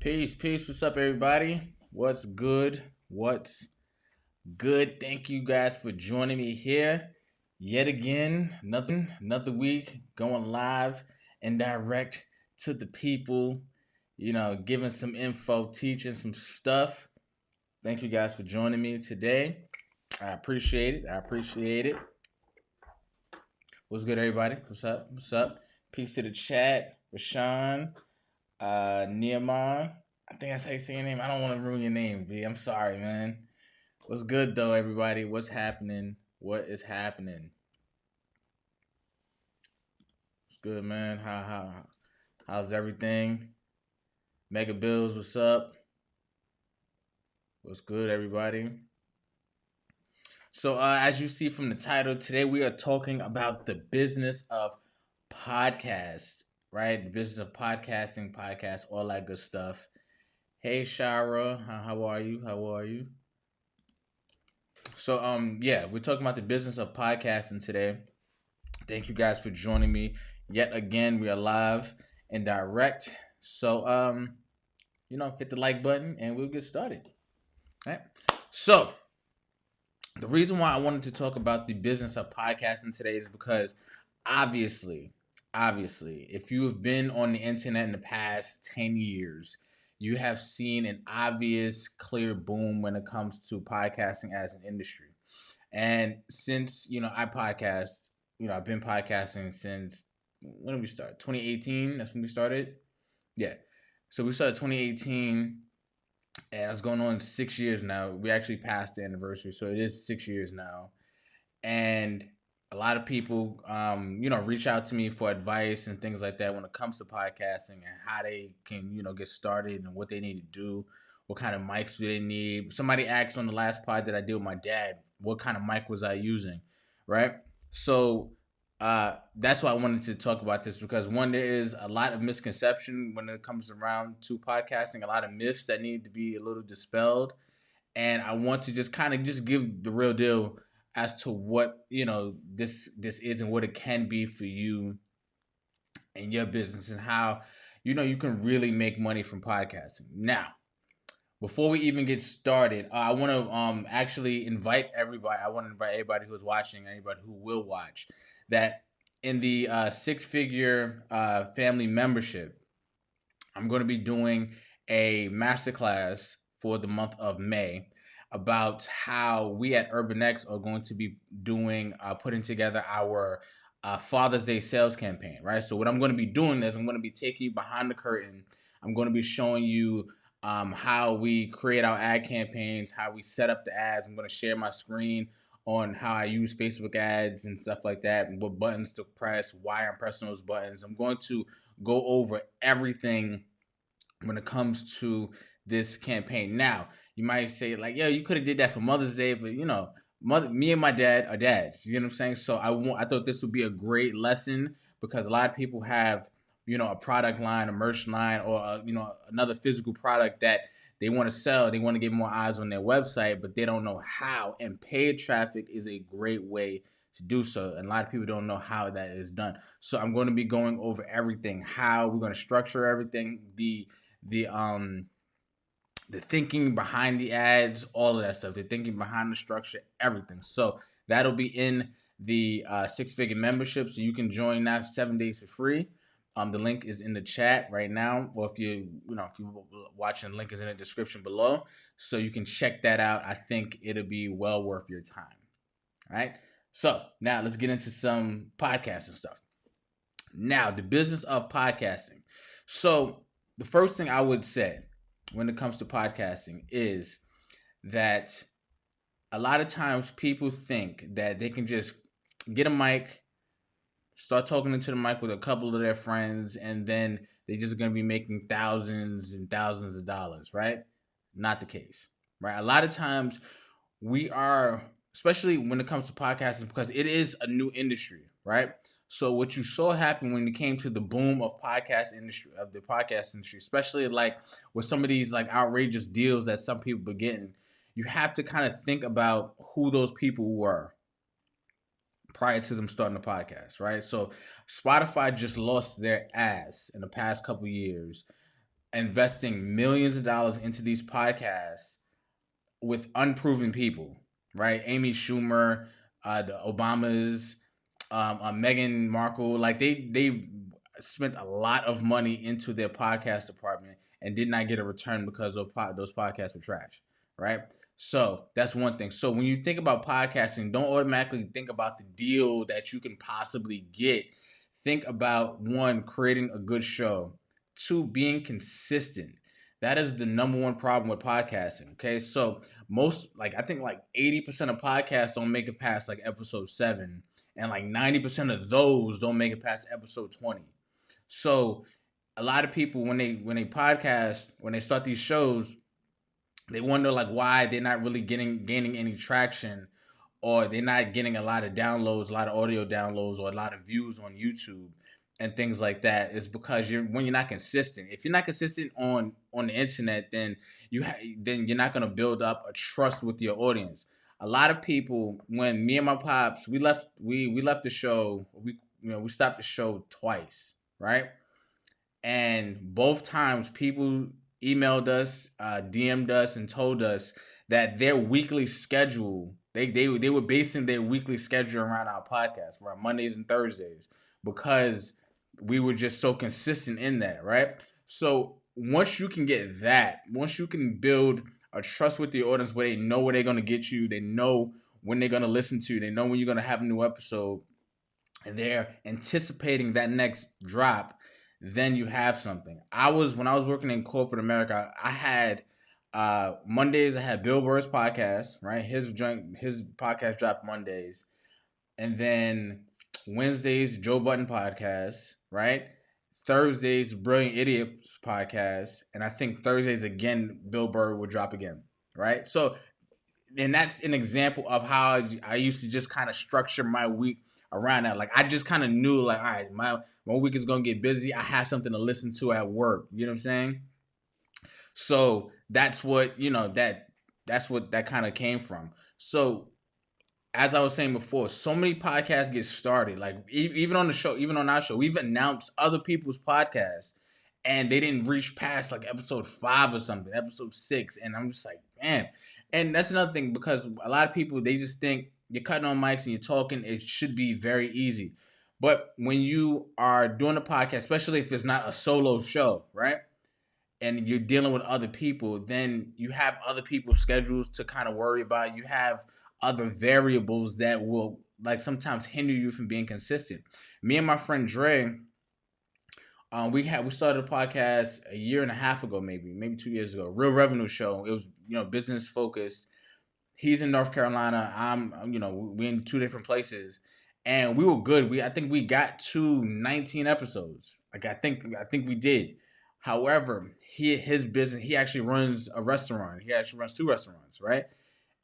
Peace, peace. What's up, everybody? What's good? What's good? Thank you guys for joining me here yet again. Another week going live and direct to the people. Giving some info, teaching some stuff. Thank you guys for joining me today. I appreciate it. What's good, everybody? What's up? What's up? Peace to the chat. Rashawn, Nehemiah. I think that's how you say your name. I don't want to ruin your name, B. I'm sorry, man. What's good though, everybody? What's happening? What is happening? What's good, man? How's everything? Mega Bills, what's up? What's good, everybody? So, as you see from the title, today we are talking about the business of podcast, right? The business of podcasting, podcasts, all that good stuff. Hey, Shara, how are you? How are you? So, yeah, we're talking about the business of podcasting today. Thank you guys for joining me yet again. We are live and direct. So, hit the like button and we'll get started. All right. So, the reason why I wanted to talk about the business of podcasting today is because obviously, if you have been on the internet in the past 10 years, you have seen an obvious, clear boom when it comes to podcasting as an industry. And since, I podcast, I've been podcasting since, when did we start? 2018. That's when we started. Yeah. So we started 2018 and it's going on 6 years now. We actually passed the anniversary. So it is 6 years now. And a lot of people, reach out to me for advice and things like that when it comes to podcasting and how they can, get started and what they need to do. What kind of mics do they need? Somebody asked on the last pod that I did with my dad, what kind of mic was I using, right? So that's why I wanted to talk about this because one, there is a lot of misconception when it comes around to podcasting, a lot of myths that need to be a little dispelled. And I want to just kind of just give the real deal as to what, this is and what it can be for you and your business and how, you can really make money from podcasting. Now, before we even get started, I want to actually invite everybody. I want to invite everybody who's watching, anybody who will watch, that in the six-figure family membership, I'm going to be doing a masterclass for the month of May about how we at UrbanX are going to be doing, putting together our Father's Day sales campaign, right? So what I'm going to be doing is I'm going to be taking you behind the curtain. I'm going to be showing you how we create our ad campaigns, how we set up the ads. I'm going to share my screen on how I use Facebook ads and stuff like that, and what buttons to press, why I'm pressing those buttons. I'm going to go over everything when it comes to this campaign. Now, you might say like, "Yo, you could have did that for Mother's Day," but me and my dad are dads. You know what I'm saying? So I thought this would be a great lesson because a lot of people have, a product line, a merch line, or another physical product that they want to sell. They want to get more eyes on their website, but they don't know how. And paid traffic is a great way to do so. And a lot of people don't know how that is done. So I'm going to be going over everything, how we're going to structure everything, the thinking behind the ads, all of that stuff, the thinking behind the structure, everything. So that'll be in the six-figure membership. So you can join that 7 days for free. The link is in the chat right now, or if you're watching, the link is in the description below, so you can check that out. I think it'll be well worth your time. All right. So now let's get into some podcasting stuff. Now, the business of podcasting. So the first thing I would say when it comes to podcasting is that a lot of times people think that they can just get a mic, start talking into the mic with a couple of their friends, and then they're just going to be making thousands and thousands of dollars, right? Not the case, right? A lot of times we are, especially when it comes to podcasting, because it is a new industry, right? So what you saw happen when it came to the boom of the podcast industry, especially like with some of these like outrageous deals that some people were getting, you have to kind of think about who those people were prior to them starting the podcast, right? So Spotify just lost their ass in the past couple years investing millions of dollars into these podcasts with unproven people, right? Amy Schumer, the Obamas, Meghan Markle, like they spent a lot of money into their podcast department and did not get a return because those podcasts were trash, right? So that's one thing. So when you think about podcasting, don't automatically think about the deal that you can possibly get. Think about one, creating a good show, two, being consistent. That is the number one problem with podcasting. Okay, so I think like 80% of podcasts don't make it past like episode 7, and like 90% of those don't make it past episode 20. So a lot of people when they podcast, when they start these shows, they wonder like why they're not really gaining any traction, or they're not getting a lot of downloads, a lot of audio downloads, or a lot of views on YouTube and things like that. Is because you're not consistent. If you're not consistent on the internet, then then you're not gonna build up a trust with your audience. A lot of people, when me and my pops, we left the show, we stopped the show twice, right? And both times people emailed us, DM'd us, and told us that their weekly schedule, they were basing their weekly schedule around our podcast, around Mondays and Thursdays, because we were just so consistent in that, right? So once you can get that, once you can build a trust with the audience where they know where they're gonna get you, they know when they're gonna listen to you, they know when you're gonna have a new episode, and they're anticipating that next drop, then you have something. When I was working in corporate America, I had Mondays I had Bill Burr's podcast, right? His podcast dropped Mondays. And then Wednesdays, Joe Budden podcast, right? Thursdays, Brilliant Idiots podcast. And I think Thursdays again, Bill Burr would drop again, right? So, and that's an example of how I used to just kind of structure my week around that. Like I just kind of knew, like, all right, my week is gonna get busy. I have something to listen to at work. You know what I'm saying? So that's what that's what that kind of came from. So as I was saying before, so many podcasts get started. Like even on the show, even on our show, we've announced other people's podcasts, and they didn't reach past like episode 5 or something, episode 6, and I'm just like, man. And that's another thing, because a lot of people, they just think you're cutting on mics and you're talking, it should be very easy. But when you are doing a podcast, especially if it's not a solo show, right? And you're dealing with other people, then you have other people's schedules to kind of worry about. You have other variables that will like sometimes hinder you from being consistent. Me and my friend Dre, we started a podcast a year and a half ago, maybe 2 years ago. Real Revenue Show. It was business focused. He's in North Carolina. We in 2 different places, and we were good. I think we got to 19 episodes. Like I think we did. However, his business, he actually runs a restaurant. He actually runs 2 restaurants, right?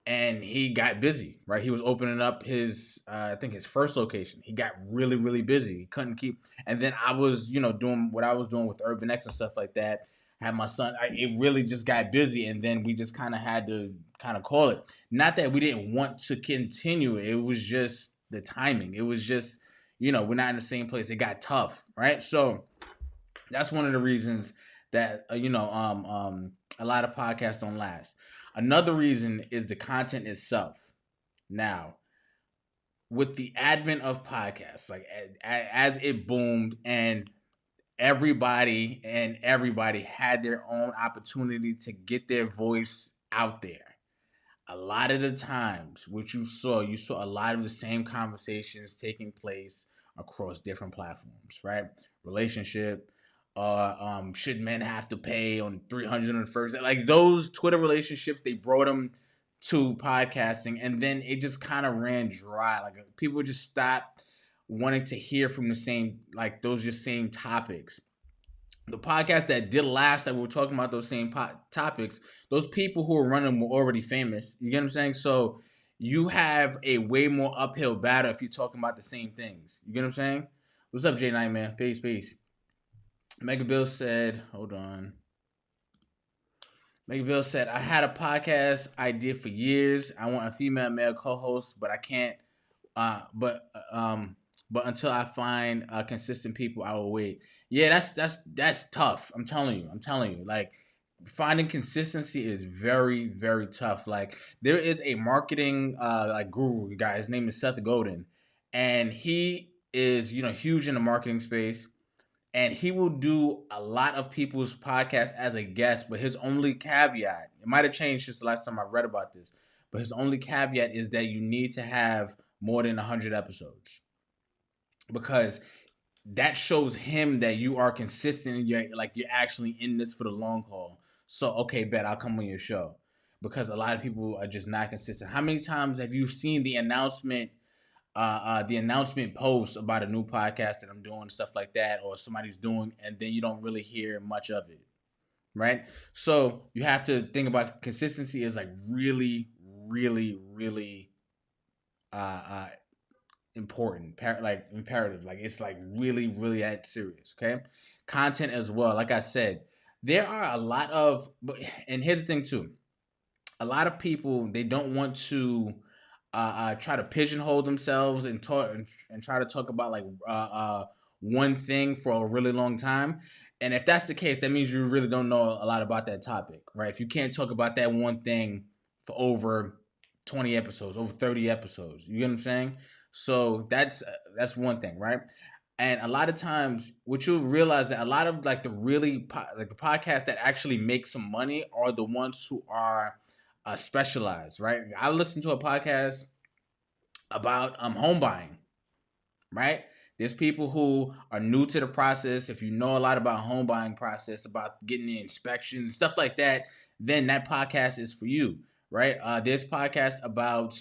And he got busy, right? He was opening up his, I think his first location. He got really, really busy. He couldn't keep. And then I was, doing what I was doing with Urban X and stuff like that. I had my son. It really just got busy, and then we just kind of had to kind of call it. Not that we didn't want to continue. It was just the timing. It was just, we're not in the same place. It got tough, right? So that's one of the reasons that a lot of podcasts don't last. Another reason is the content itself. Now, with the advent of podcasts, like as it boomed and everybody had their own opportunity to get their voice out there, a lot of the times what you saw a lot of the same conversations taking place across different platforms, right? Relationship, should men have to pay on 300 on the first, like those Twitter relationships, they brought them to podcasting, and then it just kind of ran dry. Like people just stopped wanting to hear from the same, like those just same topics. The podcast that did last, that we were talking about those same topics, those people who were running were already famous. You get what I'm saying? So you have a way more uphill battle if you're talking about the same things. You get what I'm saying? What's up, J Knight, man? Peace. Mega Bill said, hold on. Mega Bill said, I had a podcast idea for years. I want a female male co-host, but I can't. but until I find consistent people, I will wait. Yeah, that's tough. I'm telling you. Like finding consistency is very very tough. Like there is a marketing like guru guy. His name is Seth Godin, and he is huge in the marketing space. And he will do a lot of people's podcasts as a guest, but his only caveat, it might have changed since the last time I read about this, but his only caveat is that you need to have more than 100 episodes, because that shows him that you are consistent and you're actually in this for the long haul. So okay, bet I'll come on your show, because a lot of people are just not consistent. How many times have you seen the announcement post about a new podcast that I'm doing, stuff like that, or somebody's doing, and then you don't really hear much of it, right? So you have to think about consistency is like really, really, really uh, uh, important, like imperative. Like it's like really, really that serious. Okay, content as well. Like I said, there are a lot of, and here's the thing too. A lot of people, they don't want to try to pigeonhole themselves and talk and try to talk about like one thing for a really long time. And if that's the case, that means you really don't know a lot about that topic, right? If you can't talk about that one thing for over 20 episodes, over 30 episodes, you get what I'm saying? So that's one thing, right? And a lot of times, what you'll realize that a lot of like like the podcasts that actually make some money are the ones who are specialized, right? I listened to a podcast about home buying, right? There's people who are new to the process. If you know a lot about home buying process, about getting the inspections, stuff like that, then that podcast is for you, right? There's podcasts about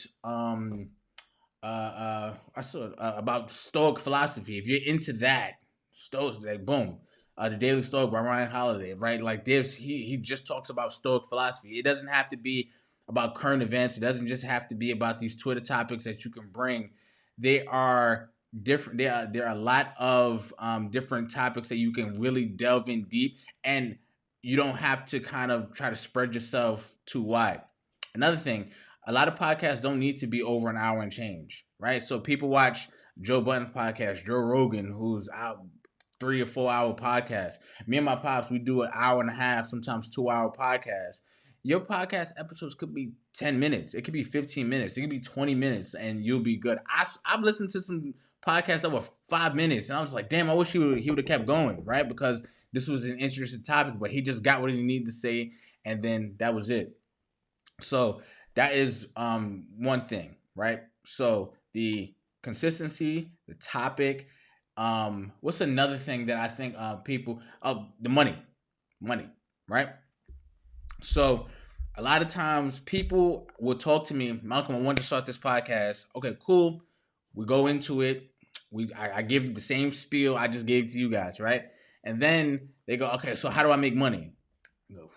Stoic philosophy. If you're into that, Stoics, like boom, the Daily Stoic by Ryan Holiday, right? Like this, he just talks about Stoic philosophy. It doesn't have to be about current events. It doesn't just have to be about these Twitter topics that you can bring. They are different. There are a lot of different topics that you can really delve in deep, and you don't have to kind of try to spread yourself too wide. Another thing, a lot of podcasts don't need to be over an hour and change, right? So people watch Joe Budden's podcast, Joe Rogan, who's out 3 or 4 hour podcast. Me and my pops, we do an hour and a half, sometimes 2 hour podcast. Your podcast episodes could be 10 minutes. It could be 15 minutes. It could be 20 minutes and you'll be good. I've listened to some podcasts over 5 minutes and I was like, damn, I wish he would have kept going, right? Because this was an interesting topic, but he just got what he needed to say and then that was it. So that is one thing, right? So the consistency, the topic. What's another thing that I think people the money, right? So a lot of times people will talk to me, Malcolm, I want to start this podcast. Okay, cool. We go into it. I give the same spiel I just gave to you guys, right? And then they go, okay, so how do I make money? I go,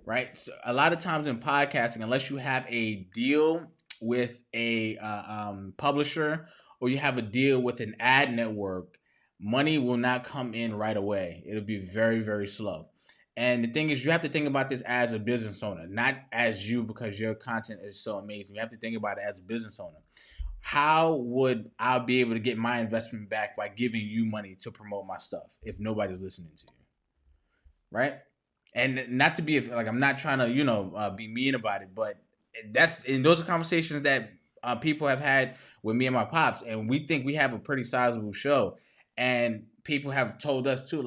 right? So a lot of times in podcasting, unless you have a deal with a publisher or you have a deal with an ad network, money will not come in right away. It'll be very, very slow. And the thing is, you have to think about this as a business owner, not as you because your content is so amazing. You have to think about it as a business owner. How would I be able to get my investment back by giving you money to promote my stuff if nobody's listening to you? Right? And not to be like I'm not trying to be mean about it, but those are conversations that people have had with me and my pops, and we think we have a pretty sizable show, and people have told us too,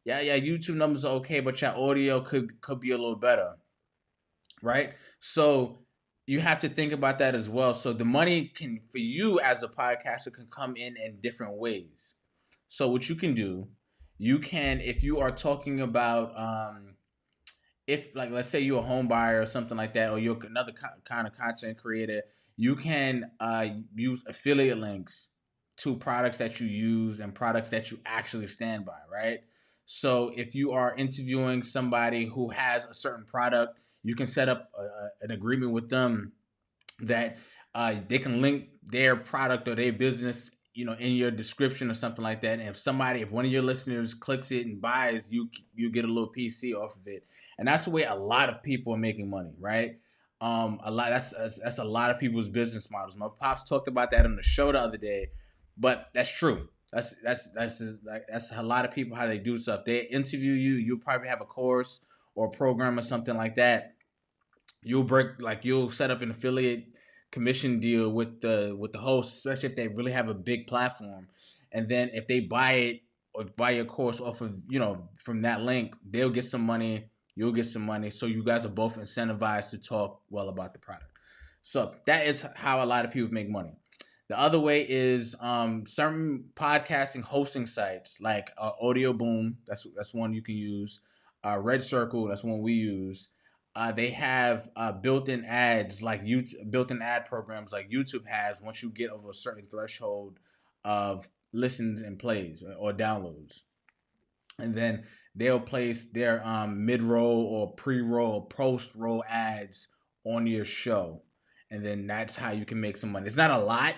yeah, YouTube numbers are okay, but your audio could be a little better, right? So you have to think about that as well. So the money can for you as a podcaster can come in different ways. So what you can do, you can if you are talking about if like let's say you're a home buyer or something like that, or you're another kind of content creator, you can use affiliate links to products that you use and products that you actually stand by, right? So if you are interviewing somebody who has a certain product, you can set up an agreement with them that they can link their product or their business in your description or something like that. And if one of your listeners clicks it and buys, you get a little PC off of it. And that's the way a lot of people are making money, right? A lot that's a lot of people's business models. My pops talked about that on the show the other day, but that's true. That's a lot of people how they do stuff. They interview you. You'll probably have a course or a program or something like that. You'll set up an affiliate commission deal with the host, especially if they really have a big platform. And then if they buy it or buy your course off of from that link, they'll get some money, you'll get some money. So you guys are both incentivized to talk well about the product. So that is how a lot of people make money. The other way is certain podcasting hosting sites like Audio Boom. That's one you can use. Red Circle. That's one we use. They have built-in ads like YouTube, built-in ad programs like YouTube has. Once you get over a certain threshold of listens and plays or downloads, and then they'll place their mid-roll or pre-roll or post-roll ads on your show, and then that's how you can make some money. It's not a lot.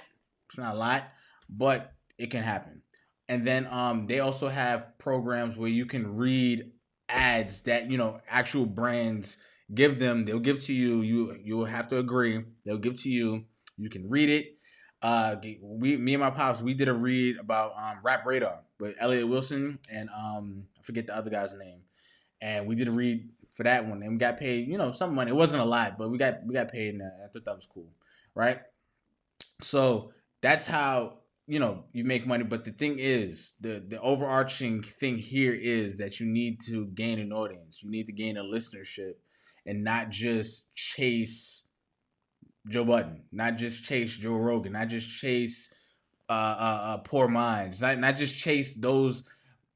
It's not a lot, but it can happen. And then they also have programs where you can read ads that actual brands give them. They'll give to you. You'll have to agree. They'll give to you. You can read it. Me and my pops, we did a read about Rap Radar with Elliot Wilson and I forget the other guy's name, and we did a read for that one, and we got paid some money. It wasn't a lot, but we got paid, and I thought that was cool, right? So that's how you make money. But the thing is, the overarching thing here is that you need to gain an audience. You need to gain a listenership, and not just chase Joe Budden, not just chase Joe Rogan, not just chase Poor Minds, not just chase those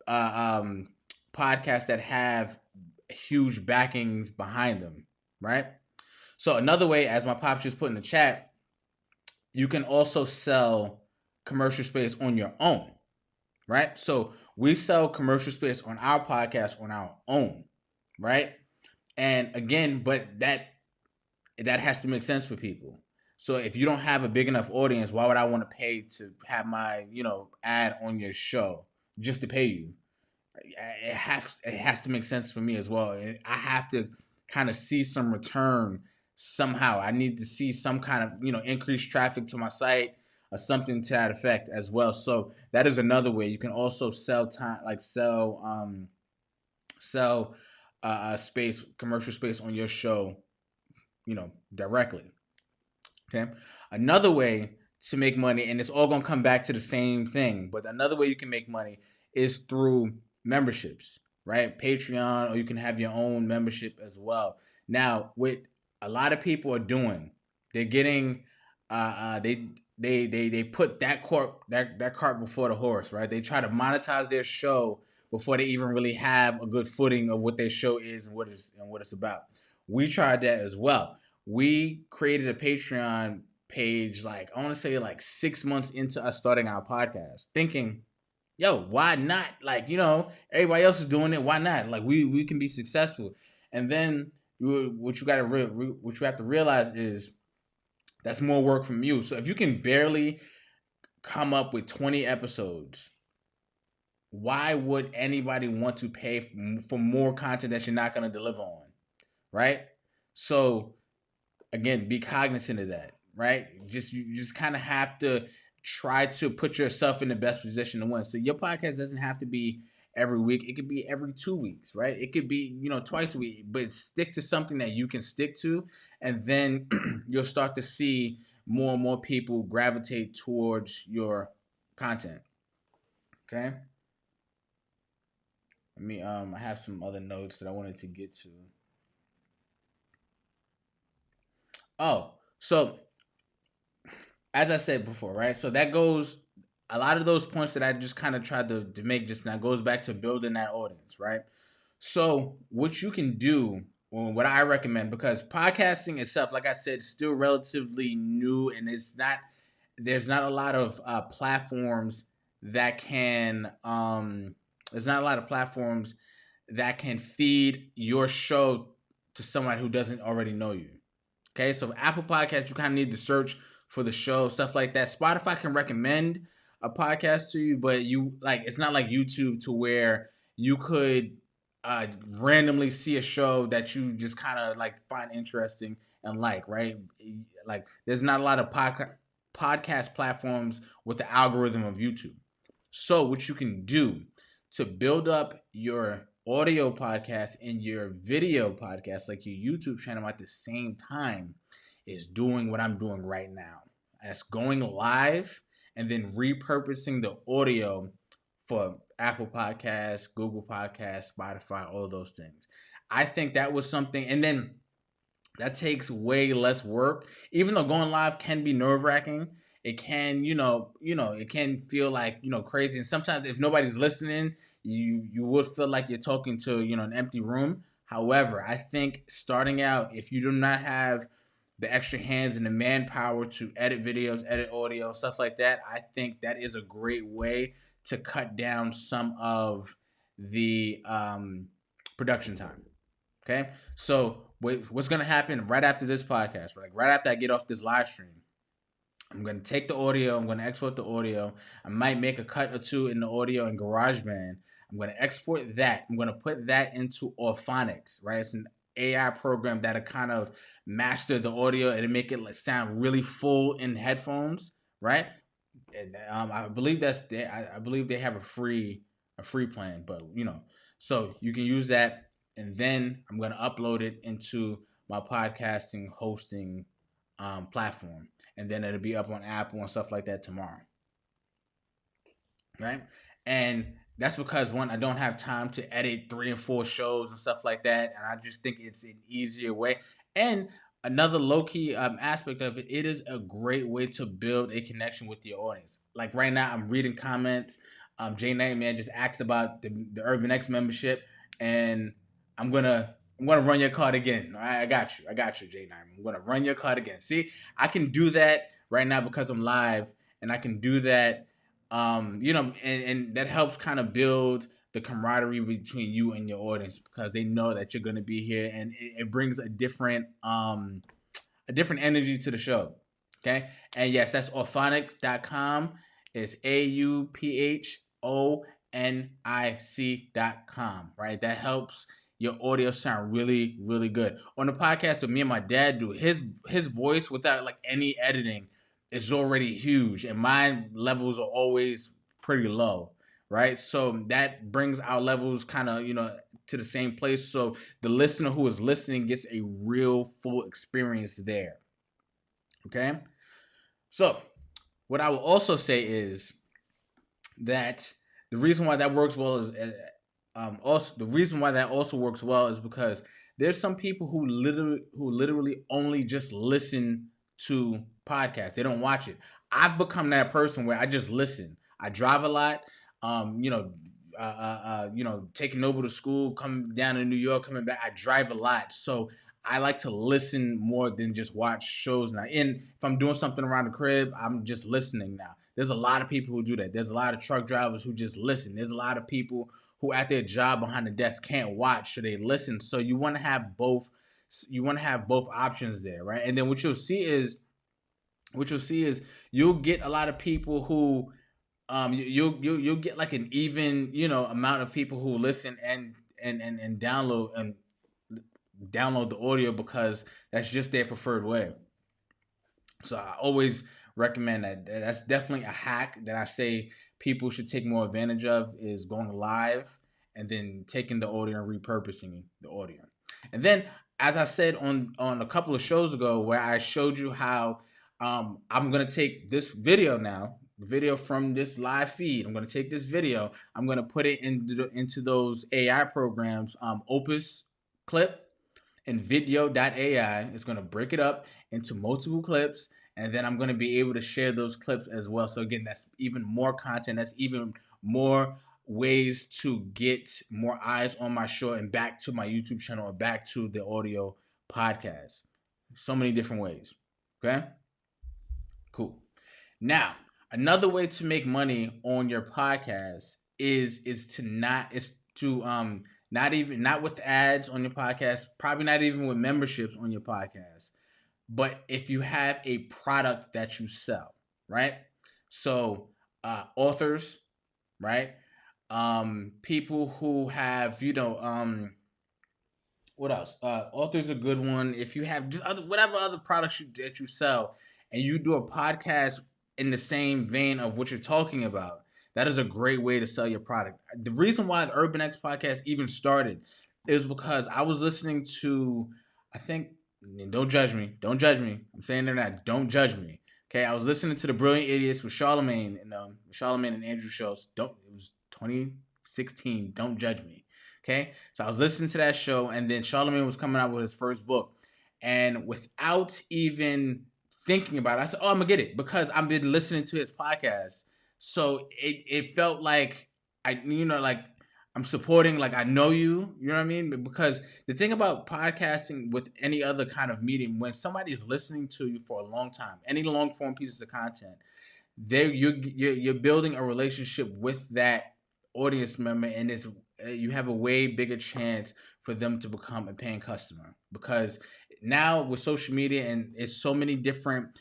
podcasts that have huge backings behind them, right? So another way, as my pops just put in the chat, you can also sell commercial space on your own, right? So we sell commercial space on our podcast on our own, right? And again, but that has to make sense for people. So if you don't have a big enough audience, why would I want to pay to have my, ad on your show just to pay you? It has to make sense for me as well. I have to kind of see some return somehow. I need to see some kind of, increased traffic to my site or something to that effect as well. So that is another way. You can also sell time, like sell space, commercial space on your show, directly. Okay. Another way to make money, and it's all going to come back to the same thing, but another way you can make money is through memberships, right? Patreon, or you can have your own membership as well. Now, what a lot of people are doing, they're getting, they put that cart before the horse, right? They try to monetize their show before they even really have a good footing of what their show is and what it's about. We tried that as well. We created a Patreon page, like I want to say like 6 months into us starting our podcast, thinking, yo, why not? Like, everybody else is doing it. Why not? Like, we can be successful. And then what you have to realize is that's more work from you. So if you can barely come up with 20 episodes, why would anybody want to pay for more content that you're not going to deliver on? Right? So again, be cognizant of that, right? You just kind of have to try to put yourself in the best position to win. So your podcast doesn't have to be every week. It could be every 2 weeks, right? It could be, twice a week, but stick to something that you can stick to. And then you'll start to see more and more people gravitate towards your content. Okay. I have some other notes that I wanted to get to. Oh, so as I said before, right? So that goes, a lot of those points that I just kind of tried to make just now goes back to building that audience, right? So what you can do, or what I recommend, because podcasting itself, like I said, still relatively new, and there's not a lot of platforms that can, there's not a lot of platforms that can feed your show to someone who doesn't already know you. Okay, so Apple Podcasts, you kind of need to search for the show, stuff like that. Spotify can recommend a podcast to you, but it's not like YouTube to where you could randomly see a show that you just kind of like find interesting and like, right? Like there's not a lot of podcast platforms with the algorithm of YouTube. So what you can do to build up your audio podcast and your video podcast, like your YouTube channel at the same time, is doing what I'm doing right now. That's going live and then repurposing the audio for Apple Podcasts, Google Podcasts, Spotify, all of those things. I think that was something, and then that takes way less work. Even though going live can be nerve wracking, it can, it can feel like, crazy. And sometimes if nobody's listening, you would feel like you're talking to, an empty room. However, I think starting out, if you do not have the extra hands and the manpower to edit videos, edit audio, stuff like that, I think that is a great way to cut down some of the production time. Okay, so what's gonna happen right after this podcast? Right after I get off this live stream, I'm gonna take the audio. I'm gonna export the audio. I might make a cut or two in the audio in GarageBand. I'm gonna export that. I'm gonna put that into Orphonics. Right, it's an AI program that'll kind of master the audio and make it sound really full in headphones. Right, and I believe I believe they have a free plan, but so you can use that, and then I'm gonna upload it into my podcasting hosting platform, and then it'll be up on Apple and stuff like that tomorrow, right? And that's because one, I don't have time to edit 3 and 4 shows and stuff like that, and I just think it's an easier way. And another low-key aspect of it, it is a great way to build a connection with your audience. Like right now, I'm reading comments. Jay Nightman just asked about the Urban X membership, and I'm gonna run your card again. All right, I got you, Jay Nightman. I'm gonna run your card again. See, I can do that right now because I'm live, and I can do that, and that helps kind of build the camaraderie between you and your audience because they know that you're going to be here, and it brings a different energy to the show. Okay, and yes, that's orphonic.com. It's AUPHONIC.com. Right, that helps your audio sound really, really good. On the podcast that me and my dad do, his voice without like any editing is already huge, and my levels are always pretty low, right? So that brings our levels kind of, to the same place. So the listener who is listening gets a real full experience there. Okay. So what I will also say is that the reason why that works well is also the reason why that also works well is because there's some people who literally only just listen to podcasts. They don't watch it. I've become that person where I just listen. I drive a lot. Taking Noble to school, coming down to New York, coming back. I drive a lot, so I like to listen more than just watch shows now. And if I'm doing something around the crib, I'm just listening now. There's a lot of people who do that. There's a lot of truck drivers who just listen. There's a lot of people who at their job behind the desk can't watch, so they listen. So you want to have both. You want to have both options there, right? And then what you'll see is you'll get a lot of people who you'll get like an even amount of people who listen and download the audio because that's just their preferred way. So I always recommend that. That's definitely a hack that I say people should take more advantage of, is going live and then taking the audio and repurposing the audio. And then, as I said on a couple of shows ago, where I showed you how I'm going to take this video now, the video from this live feed. I'm going to take this video. I'm going to put it into those AI programs, Opus Clip and Video.ai. It's going to break it up into multiple clips, and then I'm going to be able to share those clips as well. So again, that's even more content. That's even more ways to get more eyes on my show and back to my YouTube channel or back to the audio podcast. So many different ways. Okay? Cool. Now, another way to make money on your podcast is not with ads on your podcast, probably not even with memberships on your podcast, but if you have a product that you sell, right? So authors, right? People who have, what else? Author's a good one. If you have just whatever other products that you sell, and you do a podcast in the same vein of what you're talking about, that is a great way to sell your product. The reason why the Urban X podcast even started is because I was listening to, I think, don't judge me, don't judge me. I'm saying they're not. Don't judge me. Okay, I was listening to the Brilliant Idiots with Charlemagne and Andrew Schultz. It was 2016. Don't judge me. Okay, so I was listening to that show, and then Charlemagne was coming out with his first book, and without even thinking about it, I said, "Oh, I'm gonna get it," because I've been listening to his podcast. So it felt like like I'm supporting, like I know you. You know what I mean? Because the thing about podcasting with any other kind of medium, when somebody is listening to you for a long time, any long form pieces of content, you're building a relationship with that audience member, and you have a way bigger chance for them to become a paying customer, because now with social media and it's so many different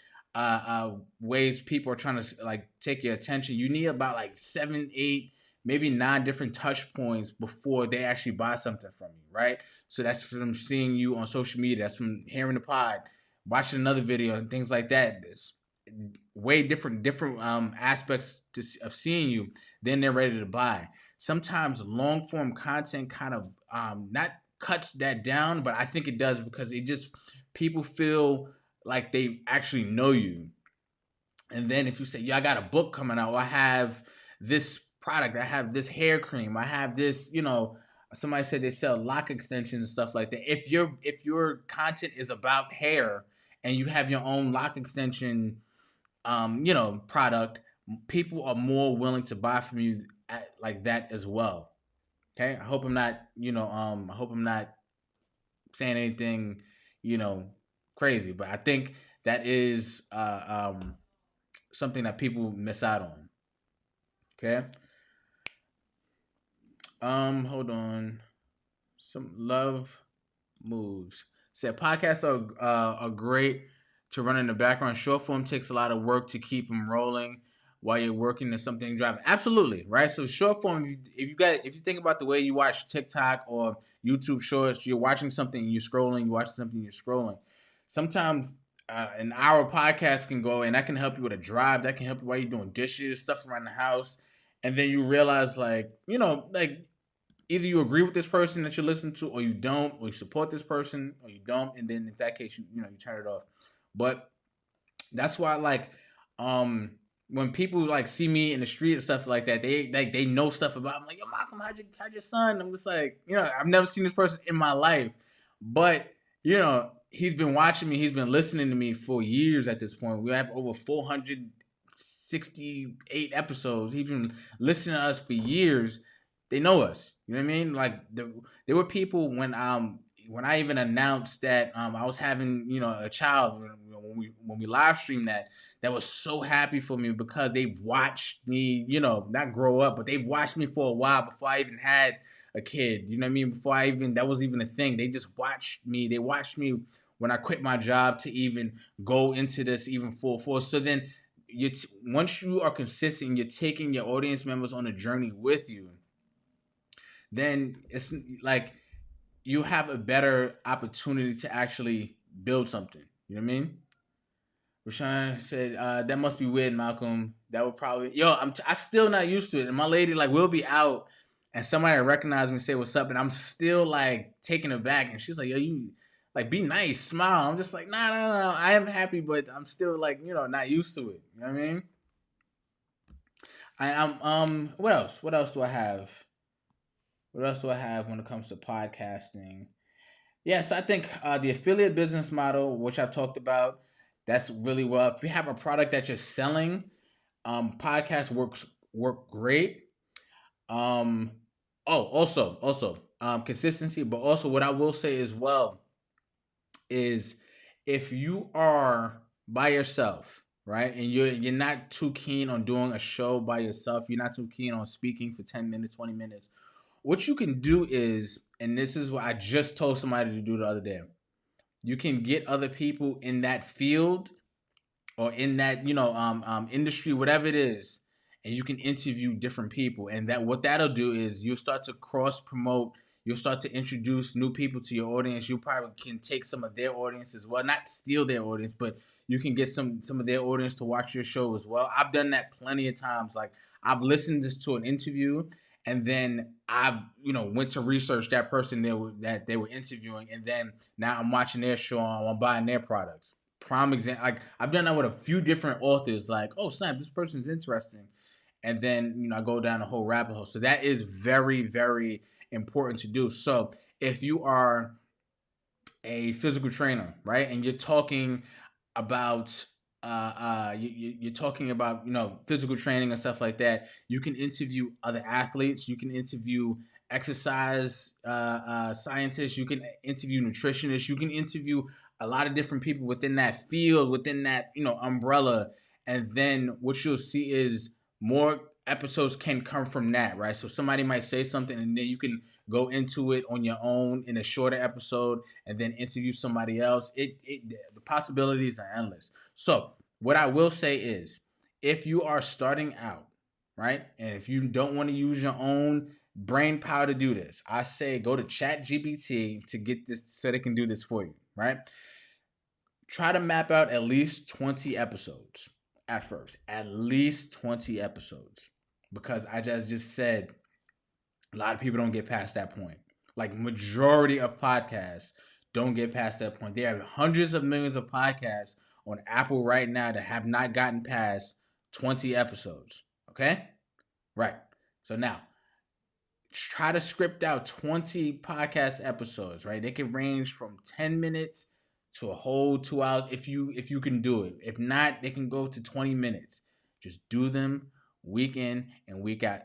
ways people are trying to like take your attention. You need about like 7, 8, maybe 9 different touch points before they actually buy something from you, right? So that's from seeing you on social media, that's from hearing the pod, watching another video, and things like that. It's way different aspects of seeing you, then they're ready to buy. Sometimes long form content kind of not cuts that down, but I think it does, because it just, people feel like they actually know you. And then if you say, yeah, I got a book coming out, or I have this product, I have this hair cream, I have this, somebody said they sell lock extensions and stuff like that. If your content is about hair and you have your own lock extension product, people are more willing to buy from you like that as well. Okay, I hope I'm not saying anything, you know, crazy, but I think that is something that people miss out on. Okay, hold on, some love moves. Said podcasts are great to run in the background. Short form takes a lot of work to keep them rolling while you're working on something driving. Absolutely, right. So short form, if you think about the way you watch TikTok or YouTube Shorts, you're watching something, you're scrolling, you're watching something, you're scrolling. Sometimes an hour podcast can go, and that can help you with a drive. That can help you while you're doing dishes, stuff around the house, and then you realize, like, like either you agree with this person that you're listening to, or you don't, or you support this person, or you don't, and then in that case, you turn it off. But that's why, like, when people like see me in the street and stuff like that, they know stuff about. I'm like, yo, Malcolm, how'd your son? I'm just like, I've never seen this person in my life, but he's been watching me, he's been listening to me for years. At this point, we have over 468 episodes. He's been listening to us for years. They know us. You know what I mean? Like, there were people when I even announced that I was having a child, when we live streamed that was so happy for me, because they've watched me, not grow up, but they've watched me for a while before I even had a kid. You know what I mean? Before that was even a thing. They just watched me. They watched me when I quit my job to even go into this even full force. So then once you are consistent, you're taking your audience members on a journey with you, then it's like you have a better opportunity to actually build something. You know what I mean? Rashawn said, that must be weird, Malcolm. That would probably, I still not used to it. And my lady, like, will be out and somebody recognize me and say what's up, and I'm still like taken aback. And she's like, yo, you like, be nice, smile. I'm just like, nah. I am happy, but I'm still like, not used to it. You know what I mean? What else? What else do I have? What else do I have when it comes to podcasting? Yes, I think the affiliate business model, which I've talked about, that's really well. If you have a product that you're selling, podcast work great. Um, also, consistency, but also what I will say as well is, if you are by yourself, right, and you're not too keen on doing a show by yourself, you're not too keen on speaking for 10 minutes, 20 minutes, what you can do is, and this is what I just told somebody to do the other day, you can get other people in that field or in that industry, whatever it is, and you can interview different people. And that what that'll do is you'll start to cross promote. You'll start to introduce new people to your audience. You probably can take some of their audience as well, not steal their audience, but you can get some of their audience to watch your show as well. I've done that plenty of times. Like I've listened to an interview, and then I've went to research that person that they were interviewing, and then now I'm watching their show, I'm buying their products. Prime example, like I've done that with a few different authors. Like, oh snap, this person's interesting, and then I go down a whole rabbit hole. So that is very, very important to do. So if you are a physical trainer, right, and you're talking about you're talking about physical training and stuff like that, you can interview other athletes, you can interview exercise scientists, you can interview nutritionists, you can interview a lot of different people within that field, within that umbrella, and then what you'll see is more episodes can come from that, right? So somebody might say something, and then you can go into it on your own in a shorter episode, and then interview somebody else. The possibilities are endless. So what I will say is, if you are starting out, right, and if you don't want to use your own brain power to do this, I say go to ChatGPT to get this so they can do this for you, right? Try to map out at least 20 episodes at first, at least 20 episodes, because I just said a lot of people don't get past that point. Like majority of podcasts don't get past that point. There are hundreds of millions of podcasts on Apple right now that have not gotten past 20 episodes. Okay? Right. So now, try to script out 20 podcast episodes, right? They can range from 10 minutes to a whole 2 hours if you can do it. If not, they can go to 20 minutes. Just do them week in and week out.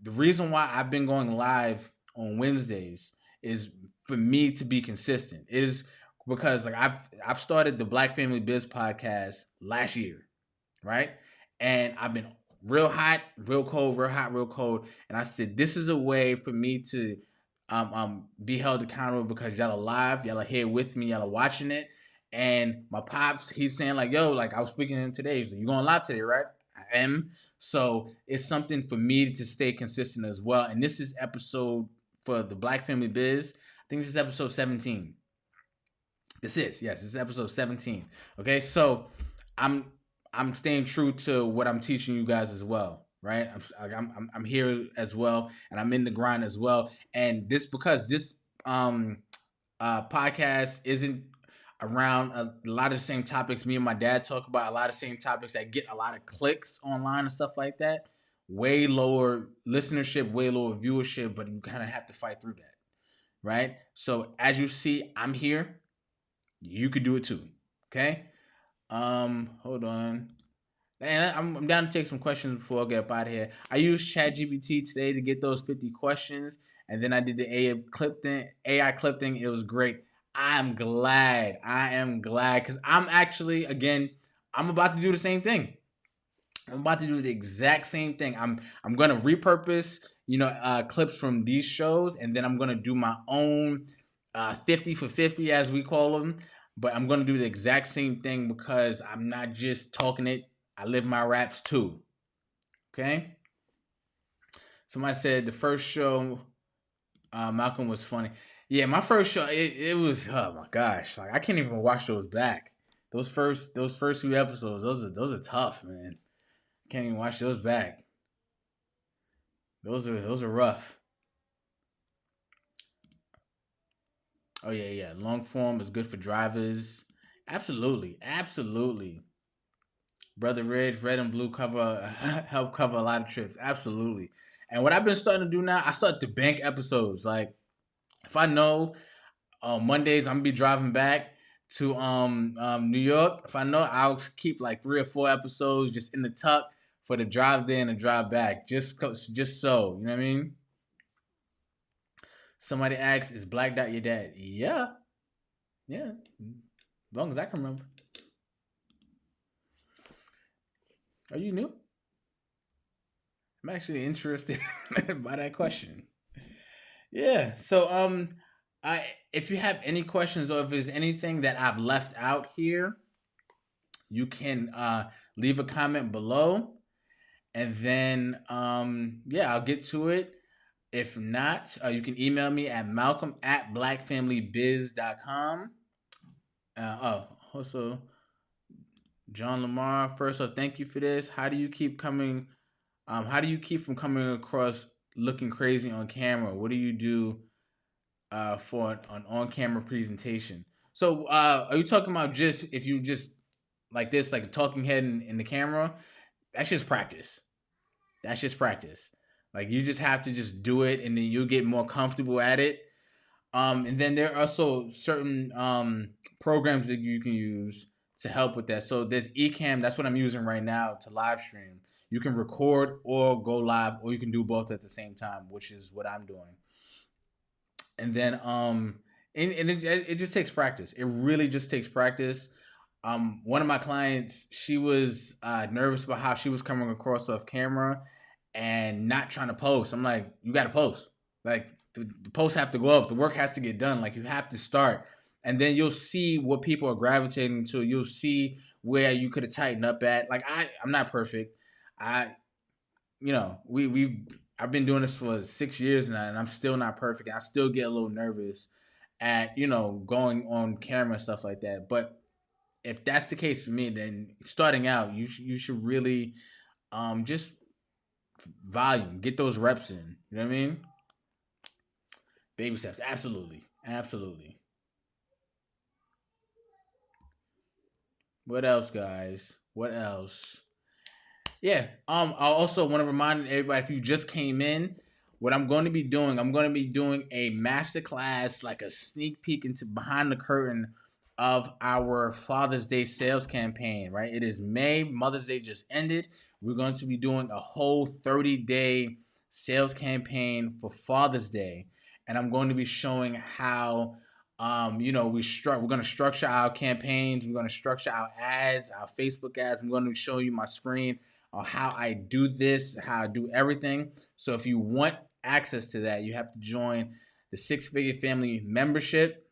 The reason why I've been going live on Wednesdays is for me to be consistent. It is because like I've started the Black Family Biz podcast last year, right? And I've been real hot, real cold, real hot, real cold. And I said, this is a way for me to be held accountable because y'all are live, y'all are here with me, y'all are watching it. And my pops, he's saying like, yo, like I was speaking to him today. He's like, you going live today, right? I am. So it's something for me to stay consistent as well. And this is episode for the Black Family Biz. I think this is episode 17. This is episode 17. Okay, so I'm staying true to what I'm teaching you guys as well, right? I'm here as well, and I'm in the grind as well. And this because this podcast isn't around a lot of the same topics me and my dad talk about, a lot of same topics that get a lot of clicks online and stuff like that. Way lower listenership, way lower viewership, but you kind of have to fight through that, right? So as you see, I'm here. You could do it too. Okay. Hold on. And I'm down to take some questions before I get up out of here. I used ChatGPT today to get those 50 questions, and then I did the AI clip thing. It was great. I am glad because I'm actually I'm about to do the same thing. I'm about to do the exact same thing. I'm gonna repurpose clips from these shows, and then I'm gonna do my own 50 for 50 as we call them. But I'm gonna do the exact same thing because I'm not just talking it. I live my raps too. Okay. Somebody said the first show, Malcolm was funny. Yeah, my first show, it was, oh my gosh, like I can't even watch those back. Those first few episodes, those are tough, man. Can't even watch those back. Those are rough. Oh yeah. Long form is good for drivers. Absolutely. Brother Red, Red and Blue help cover a lot of trips. Absolutely. And what I've been starting to do now, I start to bank episodes. Like if I know Mondays I'm gonna be driving back to New York, if I know I'll keep like 3 or 4 episodes just in the tuck for the drive there and the drive back. Just so, you know what I mean? Somebody asks, is Black Dot your dad? Yeah. As long as I can remember. Are you new? I'm actually interested by that question. Yeah. So if you have any questions or if there's anything that I've left out here, you can leave a comment below. And then yeah, I'll get to it. If not, you can email me at malcolm@blackfamilybiz.com. Also, John Lamar. First off, thank you for this. How do you keep coming? How do you keep from coming across looking crazy on camera? What do you do for an on-camera presentation? So, are you talking about just if you just like this, like a talking head in the camera? That's just practice. That's just practice. Like you just have to just do it, and then you'll get more comfortable at it. And then there are also certain programs that you can use to help with that. So there's Ecamm. That's what I'm using right now to live stream. You can record or go live, or you can do both at the same time, which is what I'm doing. And then and it just takes practice. It really just takes practice. One of my clients, she was nervous about how she was coming across off camera and not trying to post. I'm like, you got to post. Like the posts have to go up. The work has to get done. Like you have to start, and then you'll see what people are gravitating to. You'll see where you could have tightened up at. Like I'm not perfect. I, we I've been doing this for 6 years now, and I'm still not perfect. And I still get a little nervous at going on camera and stuff like that. But if that's the case for me, then starting out, you should really just volume, get those reps in. You know what I mean? Baby steps, absolutely, absolutely. What else, guys? What else? Yeah. I also want to remind everybody if you just came in, what I'm going to be doing a masterclass, like a sneak peek into behind the curtain of our Father's Day sales campaign. Right? It is May. Mother's Day just ended. We're going to be doing a whole 30-day sales campaign for Father's Day, and I'm going to be showing how. We're going to structure our campaigns. We're going to structure our ads, our Facebook ads. I'm going to show you my screen on how I do this, how I do everything. So if you want access to that, you have to join the Six Figure Family membership.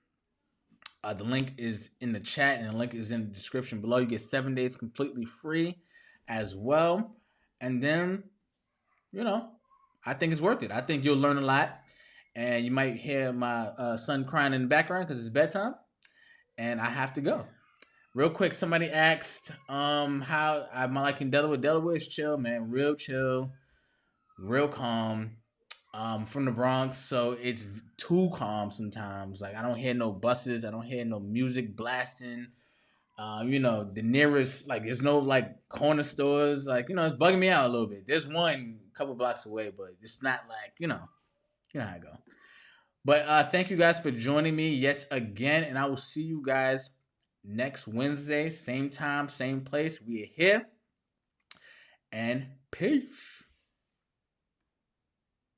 The link is in the chat, and the link is in the description below. You get 7 days completely free as well. And then, you know, I think it's worth it. I think you'll learn a lot. And you might hear my son crying in the background because it's bedtime. And I have to go. Real quick, somebody asked how am I liking Delaware? Delaware is chill, man. Real chill, real calm. From the Bronx, so it's too calm sometimes. Like I don't hear no buses, I don't hear no music blasting. The nearest like there's no like corner stores. Like it's bugging me out a little bit. There's one a couple blocks away, but it's not like you know how I go. But thank you guys for joining me yet again, and I will see you guys next Wednesday, same time, same place. We are here, and peace.